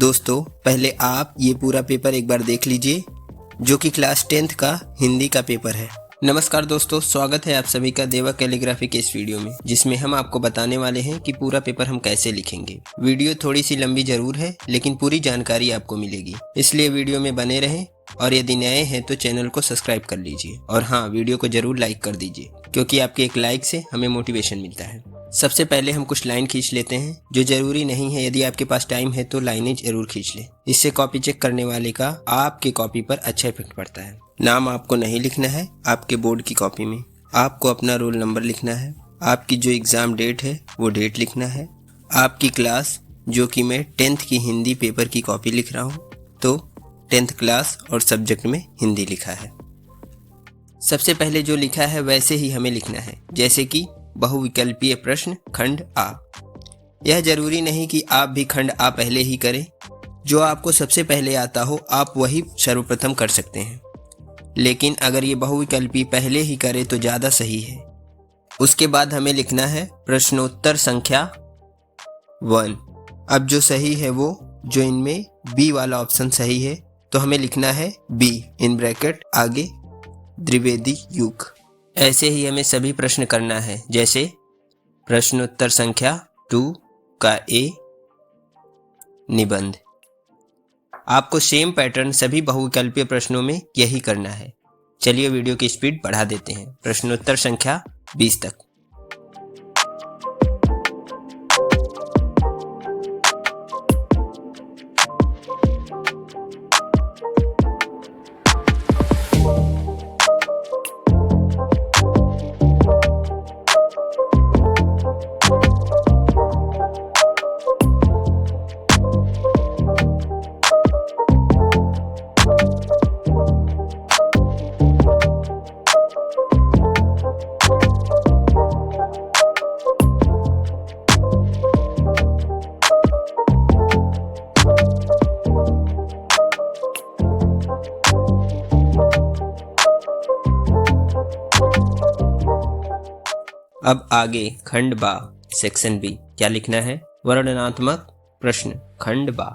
दोस्तों पहले आप ये पूरा पेपर एक बार देख लीजिए जो कि क्लास 10th का हिंदी का पेपर है। नमस्कार दोस्तों, स्वागत है आप सभी का देवा कैलीग्राफी के इस वीडियो में, जिसमें हम आपको बताने वाले हैं कि पूरा पेपर हम कैसे लिखेंगे। वीडियो थोड़ी सी लंबी जरूर है लेकिन पूरी जानकारी आपको मिलेगी, इसलिए वीडियो में बने रहें और यदि नए हैं तो चैनल को सब्सक्राइब कर लीजिए और हाँ, वीडियो को जरूर लाइक कर दीजिए क्योंकि आपके एक लाइक से हमें मोटिवेशन मिलता है। सबसे पहले हम कुछ लाइन खींच लेते हैं जो जरूरी नहीं है, यदि आपके पास टाइम है तो लाइनें जरूर खींच लें। इससे कॉपी चेक करने वाले का आपके कॉपी पर अच्छा इफेक्ट पड़ता है। नाम आपको नहीं लिखना है आपके बोर्ड की कॉपी में, आपको अपना रोल नंबर लिखना है, आपकी जो एग्जाम डेट है वो डेट लिखना है, आपकी क्लास जो कि मैं 10th की हिंदी पेपर की कॉपी लिख रहा हूँ तो 10th क्लास और सब्जेक्ट में हिंदी लिखा है। सबसे पहले जो लिखा है वैसे ही हमें लिखना है, जैसे कि बहुविकल्पीय प्रश्न खंड आ। यह जरूरी नहीं कि आप भी खंड आ पहले ही करें, जो आपको सबसे पहले आता हो आप वही सर्वप्रथम कर सकते हैं, लेकिन अगर ये बहुविकल्पी पहले ही करें तो ज़्यादा सही है। उसके बाद हमें लिखना है प्रश्नोत्तर संख्या 1। अब जो सही है वो जो इनमें बी वाला ऑप्शन सही है तो हमें लिखना है बी इन ब्रैकेट आगे द्विवेदी युग। ऐसे ही हमें सभी प्रश्न करना है, जैसे प्रश्नोत्तर संख्या 2 का ए निबंध। आपको सेम पैटर्न सभी बहुविकल्पीय प्रश्नों में यही करना है। चलिए वीडियो की स्पीड बढ़ा देते हैं प्रश्नोत्तर संख्या 20 तक। अब आगे खंड बा सेक्शन बी क्या लिखना है, वर्णनात्मक प्रश्न खंड बा।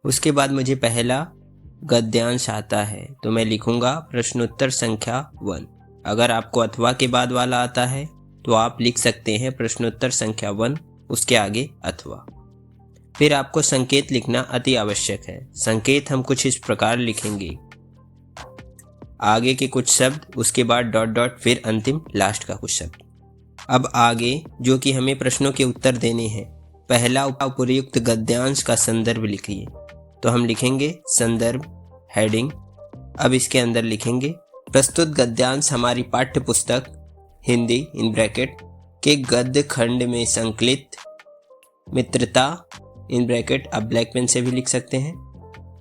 उसके बाद मुझे पहला गद्यांश आता है तो मैं लिखूंगा प्रश्नोत्तर संख्या 1। अगर आपको अथवा के बाद वाला आता है तो आप लिख सकते हैं प्रश्नोत्तर संख्या 1 उसके आगे अथवा। फिर आपको संकेत लिखना अति आवश्यक है। संकेत हम कुछ इस प्रकार लिखेंगे, आगे के कुछ शब्द उसके बाद डॉट डॉट फिर अंतिम लास्ट का कुछ शब्द। अब आगे जो कि हमें प्रश्नों के उत्तर देने हैं, पहला उपर्युक्त गद्यांश का संदर्भ लिखिए तो हम लिखेंगे संदर्भ हेडिंग। अब इसके अंदर लिखेंगे प्रस्तुत गद्यांश हमारी पाठ्य पुस्तक हिंदी इन ब्रैकेट के गद्य खंड में संकलित मित्रता इन ब्रैकेट, अब ब्लैक पेन से भी लिख सकते हैं,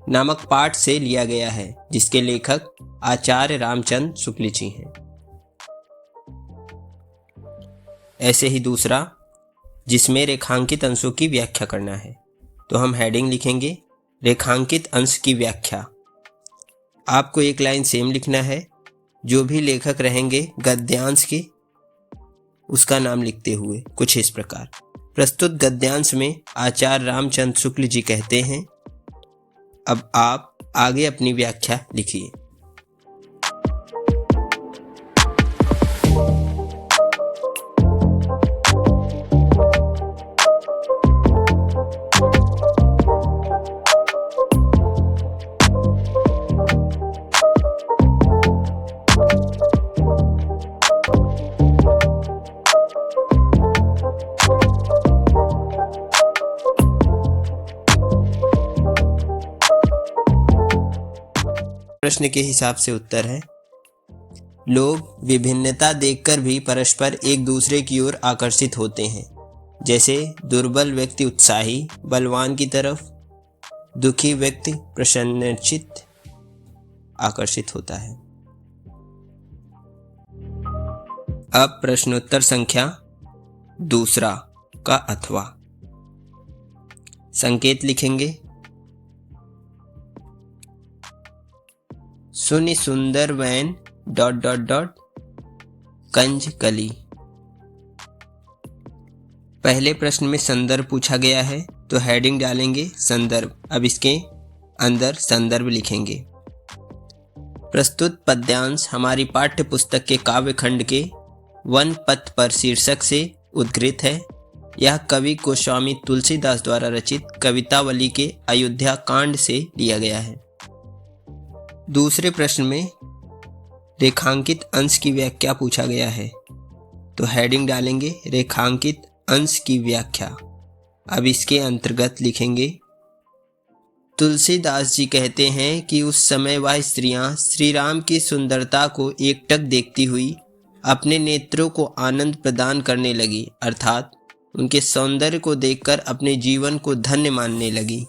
नामक पाठ से लिया गया है जिसके लेखक आचार्य रामचंद्र शुक्ल जी हैं। ऐसे ही दूसरा जिसमें रेखांकित अंशों की व्याख्या करना है तो हम हेडिंग लिखेंगे रेखांकित अंश की व्याख्या। आपको एक लाइन सेम लिखना है, जो भी लेखक रहेंगे गद्यांश के उसका नाम लिखते हुए कुछ इस प्रकार। प्रस्तुत गद्यांश में आचार्य रामचंद्र शुक्ल जी कहते हैं। अब आप आगे अपनी व्याख्या लिखिए। प्रश्न के हिसाब से उत्तर है, लोग विभिन्नता देखकर भी परस्पर एक दूसरे की ओर आकर्षित होते हैं, जैसे दुर्बल व्यक्ति उत्साही बलवान की तरफ, दुखी व्यक्ति प्रसन्नचित्त आकर्षित होता है। अब प्रश्नोत्तर संख्या 2 का अथवा। संकेत लिखेंगे सुनि सुंदर वैन डॉट डॉट डॉट कंज कली। पहले प्रश्न में संदर्भ पूछा गया है तो हेडिंग डालेंगे संदर्भ। अब इसके अंदर संदर्भ लिखेंगे। प्रस्तुत पद्यांश हमारी पाठ्य पुस्तक के काव्य खंड के वन पथ पर शीर्षक से उद्धृत है। यह कवि गोस्वामी तुलसीदास द्वारा रचित कवितावली के अयोध्या कांड से लिया गया है। दूसरे प्रश्न में रेखांकित अंश की व्याख्या पूछा गया है, तो हेडिंग डालेंगे रेखांकित अंश की व्याख्या। अब इसके अंतर्गत लिखेंगे। तुलसीदास जी कहते हैं कि उस समय वह स्त्रियां श्री राम की सुंदरता को एकटक देखती हुई अपने नेत्रों को आनंद प्रदान करने लगी, अर्थात उनके सौंदर्य को देखकर अपने जीवन को धन्य मानने लगी।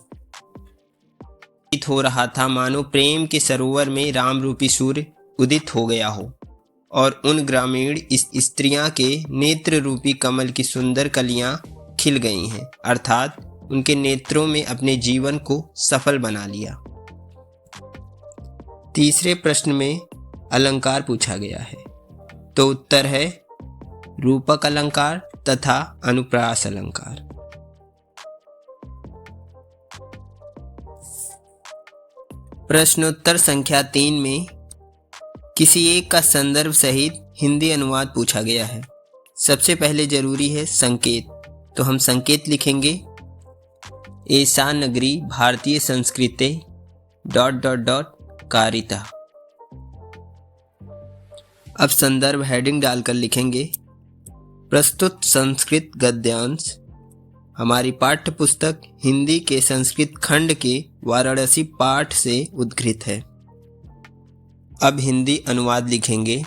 हो रहा था मानो प्रेम के सरोवर में राम रूपी सूर्य उदित हो गया हो और उन ग्रामीण स्त्रियां के नेत्र रूपी कमल की सुंदर कलियां खिल गई हैं, अर्थात उनके नेत्रों में अपने जीवन को सफल बना लिया। तीसरे प्रश्न में अलंकार पूछा गया है, तो उत्तर है रूपक अलंकार तथा अनुप्रास अलंकार। प्रश्नोत्तर संख्या 3 में किसी एक का संदर्भ सहित हिंदी अनुवाद पूछा गया है। सबसे पहले जरूरी है संकेत, तो हम संकेत लिखेंगे। ऐसा नगरी भारतीय संस्कृति ... कारिता। अब संदर्भ हेडिंग डालकर लिखेंगे। प्रस्तुत संस्कृत गद्यांश हमारी पाठ्य पुस्तक हिंदी के संस्कृत खंड के वाराणसी पाठ से उद्धृत है। अब हिंदी अनुवाद लिखेंगे।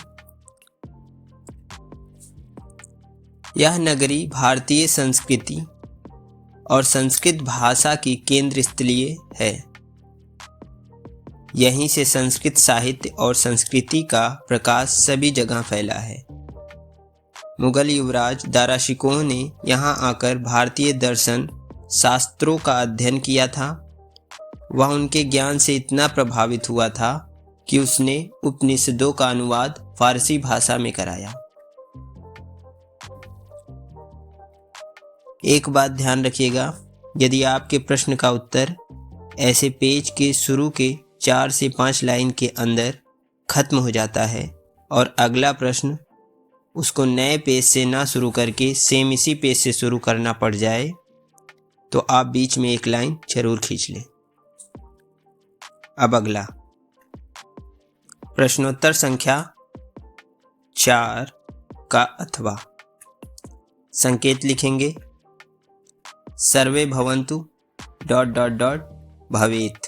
यह नगरी भारतीय संस्कृति और संस्कृत भाषा की केंद्र स्थलीय है। यहीं से संस्कृत साहित्य और संस्कृति का प्रकाश सभी जगह फैला है। मुगल युवराज दारा शिकोह ने यहाँ आकर भारतीय दर्शन शास्त्रों का अध्ययन किया था। वह उनके ज्ञान से इतना प्रभावित हुआ था कि उसने उपनिषदों का अनुवाद फारसी भाषा में कराया। एक बात ध्यान रखिएगा, यदि आपके प्रश्न का उत्तर ऐसे पेज के शुरू के 4 से 5 लाइन के अंदर खत्म हो जाता है और अगला प्रश्न उसको नए पेज से ना शुरू करके सेम इसी पेज से शुरू करना पड़ जाए, तो आप बीच में एक लाइन जरूर खींच लें। अब अगला प्रश्नोत्तर संख्या 4 का अथवा संकेत लिखेंगे। सर्वे भवन्तु ... भवेत्।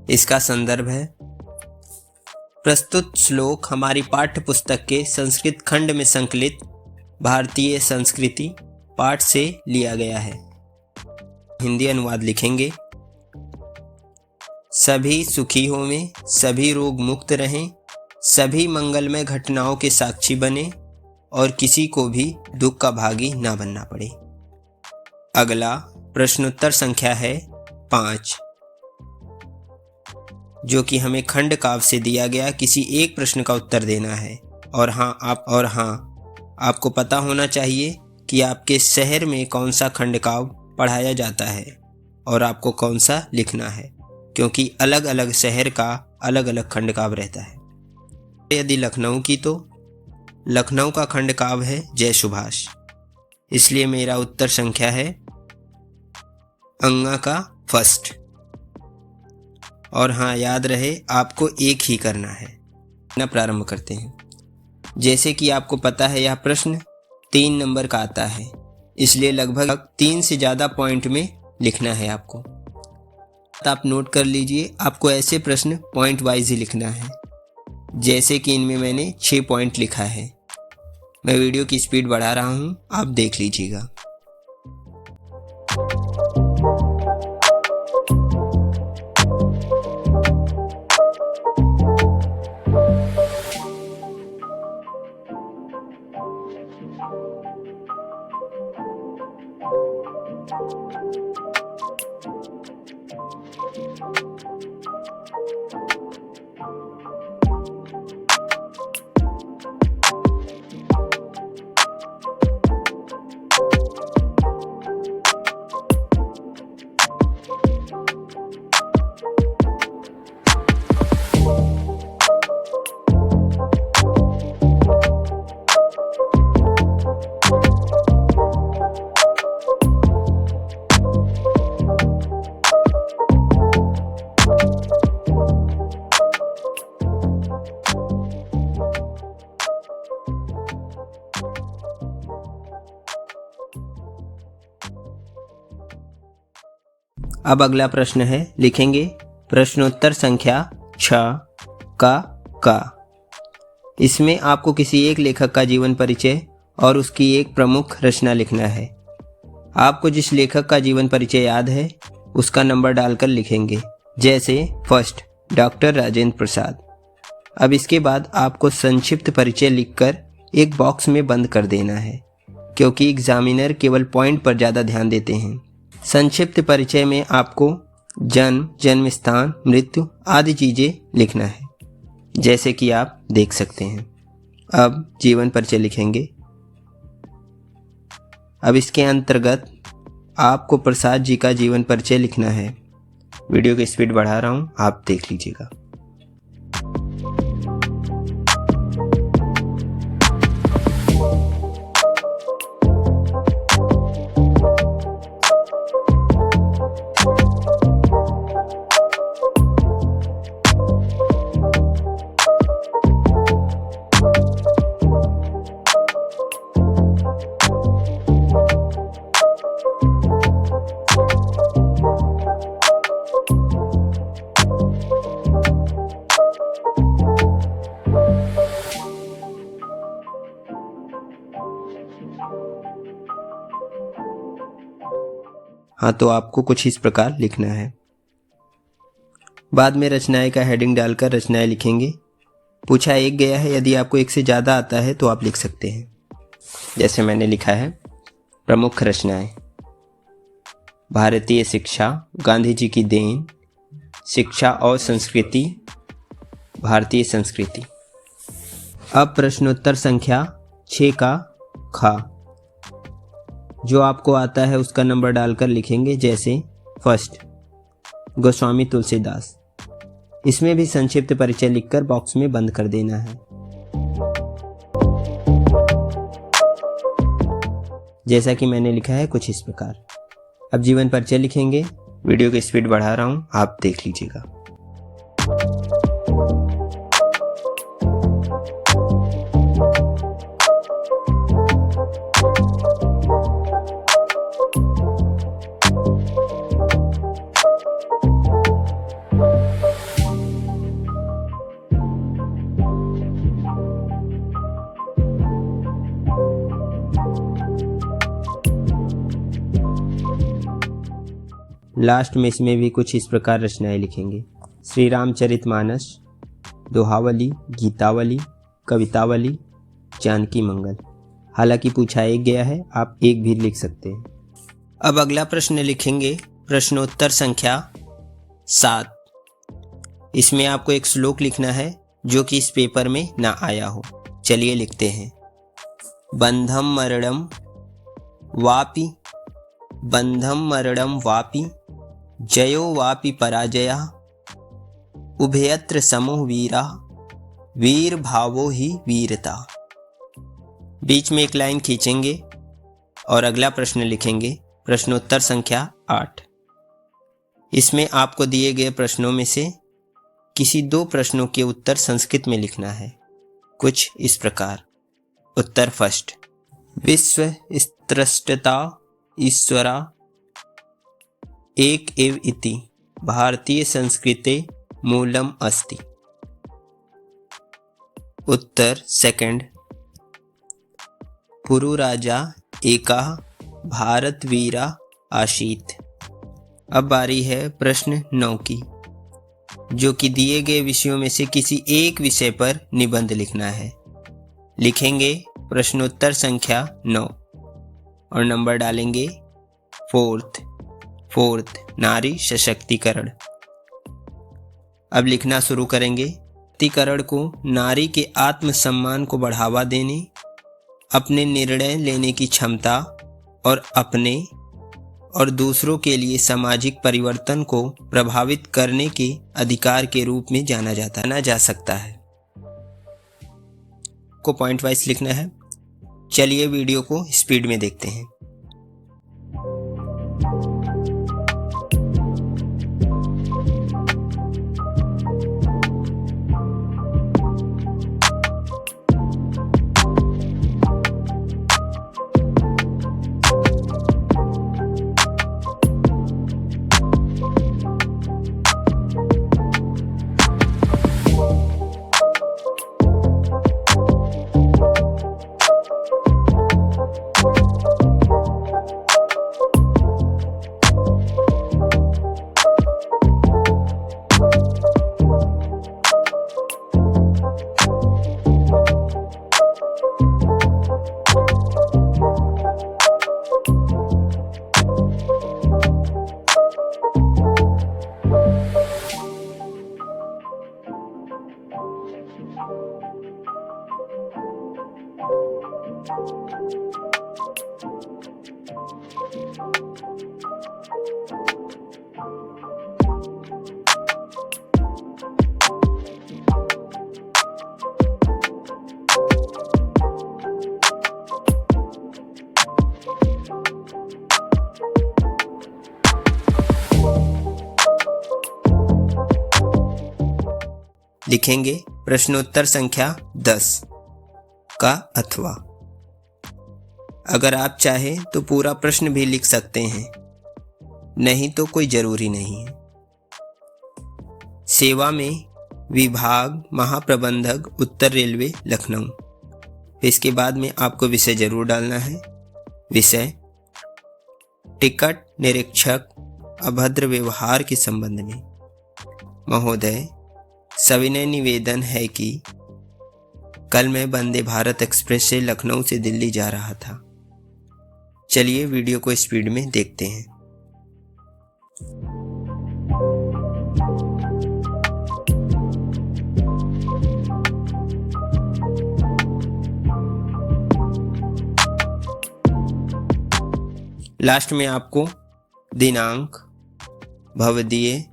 इसका संदर्भ है। प्रस्तुत श्लोक हमारी पाठ्य पुस्तक के संस्कृत खंड में संकलित भारतीय संस्कृति पाठ से लिया गया है। हिंदी अनुवाद लिखेंगे। सभी सुखी होवें, सभी रोग मुक्त रहें, सभी मंगलमय घटनाओं के साक्षी बने और किसी को भी दुख का भागी ना बनना पड़े। अगला प्रश्नोत्तर संख्या है 5, जो कि हमें खंड काव्य से दिया गया किसी एक प्रश्न का उत्तर देना है। और आपको पता होना चाहिए कि आपके शहर में कौन सा खंड काव्य पढ़ाया जाता है और आपको कौन सा लिखना है, क्योंकि अलग अलग शहर का अलग अलग खंड काव्य रहता है। यदि लखनऊ की, तो लखनऊ का खंड काव्य है जय सुभाष। इसलिए मेरा उत्तर संख्या है अंगा का फर्स्ट। और हाँ, याद रहे आपको एक ही करना है ना। प्रारंभ करते हैं। जैसे कि आपको पता है यह प्रश्न 3 नंबर का आता है, इसलिए लगभग 3 से ज़्यादा पॉइंट में लिखना है आपको। आप नोट कर लीजिए, आपको ऐसे प्रश्न पॉइंट वाइज ही लिखना है, जैसे कि इनमें मैंने 6 पॉइंट लिखा है। मैं वीडियो की स्पीड बढ़ा रहा हूँ, आप देख लीजिएगा। अब अगला प्रश्न है, लिखेंगे प्रश्नोत्तर संख्या 6 का। इसमें आपको किसी एक लेखक का जीवन परिचय और उसकी एक प्रमुख रचना लिखना है। आपको जिस लेखक का जीवन परिचय याद है उसका नंबर डालकर लिखेंगे, जैसे फर्स्ट डॉक्टर राजेंद्र प्रसाद। अब इसके बाद आपको संक्षिप्त परिचय लिखकर एक बॉक्स में बंद कर देना है, क्योंकि एग्जामिनर केवल पॉइंट पर ज़्यादा ध्यान देते हैं। संक्षिप्त परिचय में आपको जन्म, जन्म स्थान, मृत्यु आदि चीज़ें लिखना है, जैसे कि आप देख सकते हैं। अब जीवन परिचय लिखेंगे। अब इसके अंतर्गत आपको प्रसाद जी का जीवन परिचय लिखना है। वीडियो की स्पीड बढ़ा रहा हूँ, आप देख लीजिएगा। हाँ, तो आपको कुछ इस प्रकार लिखना है। बाद में रचनाएं का हेडिंग डालकर रचनाएं लिखेंगे। पूछा एक गया है, यदि आपको एक से ज़्यादा आता है तो आप लिख सकते हैं। जैसे मैंने लिखा है, प्रमुख रचनाएं, भारतीय शिक्षा, गांधी जी की देन, शिक्षा और संस्कृति, भारतीय संस्कृति। अब प्रश्नोत्तर संख्या 6 का खा। जो आपको आता है उसका नंबर डालकर लिखेंगे, जैसे फर्स्ट गोस्वामी तुलसीदास। इसमें भी संक्षिप्त परिचय लिखकर बॉक्स में बंद कर देना है, जैसा कि मैंने लिखा है कुछ इस प्रकार। अब जीवन परिचय लिखेंगे। वीडियो की स्पीड बढ़ा रहा हूँ, आप देख लीजिएगा। लास्ट में इसमें भी कुछ इस प्रकार रचनाएं लिखेंगे। श्री रामचरितमानस, दोहावली, गीतावली, कवितावली, जानकी मंगल। हालांकि पूछा एक गया है, आप एक भी लिख सकते हैं। अब अगला प्रश्न लिखेंगे, प्रश्नोत्तर संख्या 7। इसमें आपको एक श्लोक लिखना है जो कि इस पेपर में ना आया हो। चलिए लिखते हैं। बंधम मरणम वापि, बंधम मरणम वापि, जयो वापि पराजया, उभयत्र समो वीरा, वीर भावो ही वीरता। बीच में एक लाइन खींचेंगे और अगला प्रश्न लिखेंगे, प्रश्नोत्तर संख्या 8। इसमें आपको दिए गए प्रश्नों में से किसी 2 प्रश्नों के उत्तर संस्कृत में लिखना है, कुछ इस प्रकार। उत्तर फर्स्ट, विश्व स्त्रष्टता ईश्वरा एक एव इति भारतीय संस्कृते मूलम अस्ति। उत्तर सेकंड, पुरु राजा एका भारत वीरा आशीत। अब बारी है प्रश्न 9 की, जो कि दिए गए विषयों में से किसी एक विषय पर निबंध लिखना है। लिखेंगे प्रश्नोत्तर संख्या 9 और नंबर डालेंगे फोर्थ नारी सशक्तिकरण। अब लिखना शुरू करेंगे। सशक्तिकरण को नारी के आत्मसम्मान को बढ़ावा देने, अपने निर्णय लेने की क्षमता और अपने और दूसरों के लिए सामाजिक परिवर्तन को प्रभावित करने के अधिकार के रूप में जाना जा सकता है। को पॉइंट वाइज लिखना है। चलिए वीडियो को स्पीड में देखते हैं। लिखेंगे प्रश्नोत्तर संख्या 10 का अथवा। अगर आप चाहें तो पूरा प्रश्न भी लिख सकते हैं, नहीं तो कोई जरूरी नहीं है। सेवा में विभाग महाप्रबंधक उत्तर रेलवे लखनऊ। इसके बाद में आपको विषय जरूर डालना है। विषय टिकट निरीक्षक अभद्र व्यवहार के संबंध में। महोदय, सविनय निवेदन है कि कल मैं वंदे भारत एक्सप्रेस से लखनऊ से दिल्ली जा रहा था। चलिए वीडियो को स्पीड में देखते हैं। लास्ट में आपको दिनांक, भवदीय,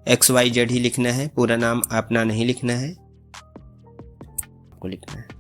XYZ ही लिखना है। पूरा नाम अपना नहीं लिखना है, आपको लिखना है।